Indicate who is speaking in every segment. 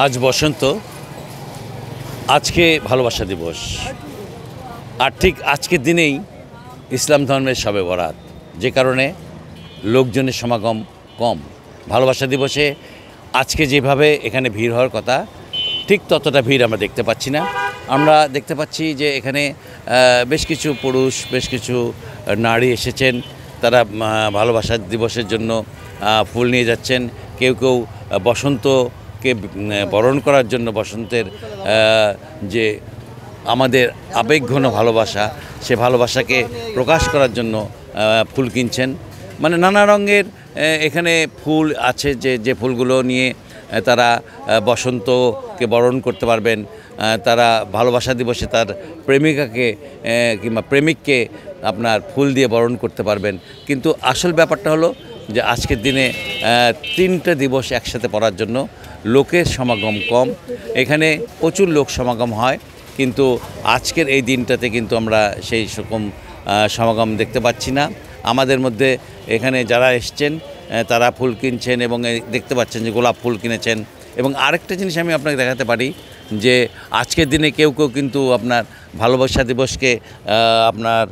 Speaker 1: আজ বসন্ত, আজকে ভালোবাসা দিবস, আর ঠিক আজকের দিনেই ইসলাম ধর্মের শবে বরাত, যে কারণে লোকজনের সমাগম কম। ভালোবাসা দিবসে আজকে যেভাবে এখানে ভিড় হওয়ার কথা, ঠিক ততটা ভিড় আমরা দেখতে পাচ্ছি না। আমরা দেখতে পাচ্ছি যে এখানে বেশ কিছু পুরুষ, বেশ কিছু নারী এসেছেন। তারা ভালোবাসা দিবসের জন্য ফুল নিয়ে যাচ্ছেন। কেউ কেউ বসন্তকে বরণ করার জন্য, বসন্তের যে আমাদের আবেগঘন ভালোবাসা, সে ভালোবাসাকে প্রকাশ করার জন্য ফুল কিনছেন। মানে নানা রঙের এখানে ফুল আছে, যে ফুলগুলো নিয়ে তারা বসন্তকে বরণ করতে পারবেন। তারা ভালোবাসা দিবসে তার প্রেমিকাকে কিংবা প্রেমিককে আপনার ফুল দিয়ে বরণ করতে পারবেন। কিন্তু আসল ব্যাপারটা হলো যে আজকের দিনে তিনটা দিবস একসাথে পড়ার জন্য লোকের সমাগম কম। এখানে প্রচুর লোক সমাগম হয়, কিন্তু আজকের এই দিনটাতে কিন্তু আমরা সেই রকম সমাগম দেখতে পাচ্ছি না। আমাদের মধ্যে এখানে যারা এসছেন তারা ফুল কিনছেন এবং দেখতে পাচ্ছেন যে গোলাপ ফুল কিনেছেন। এবং আরেকটা জিনিস আমি আপনাকে দেখাতে পারি যে আজকের দিনে কেউ কেউ কিন্তু আপনার ভালোবাসা দিবসকে আপনার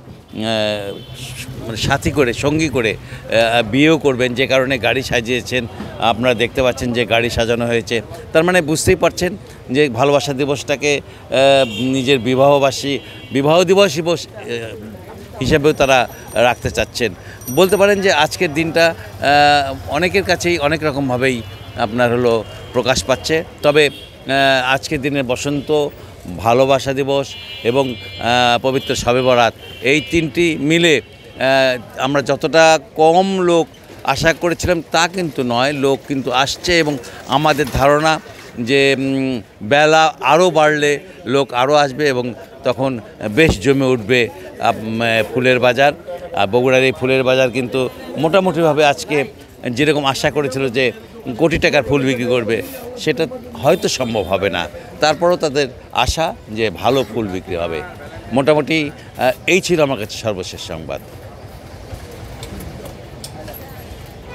Speaker 1: সাথী করে, সঙ্গী করে বিয়েও করবেন, যে কারণে গাড়ি সাজিয়েছেন। আপনারা দেখতে পাচ্ছেন যে গাড়ি সাজানো হয়েছে। তার মানে বুঝতেই পারছেন যে ভালোবাসা দিবসটাকে নিজের বিবাহ দিবস হিসেবেও তারা রাখতে চাচ্ছেন। বলতে পারেন যে আজকের দিনটা অনেকের কাছেই অনেক রকমভাবেই আপনার হলো প্রকাশ পাচ্ছে। তবে আজকের দিনের বসন্ত, ভালোবাসা দিবস এবং পবিত্র শবে বরাত, এই তিনটি মিলে আমরা যতটা কম লোক আশা করেছিলাম তা কিন্তু নয়। লোক কিন্তু আসছে এবং আমাদের ধারণা যে বেলা আরও বাড়লে লোক আরও আসবে এবং তখন বেশ জমে উঠবে ফুলের বাজার। বগুড়ার এই ফুলের বাজার কিন্তু মোটামুটিভাবে আজকে যেরকম আশা করেছিল যে কোটি টাকার ফুল বিক্রি করবে, সেটা হয়তো সম্ভব হবে না। তারপরও তাদের আশা যে ভালো ফুল বিক্রি হবে। মোটামুটি এই ছিল আমার কাছে সর্বশেষ সংবাদ।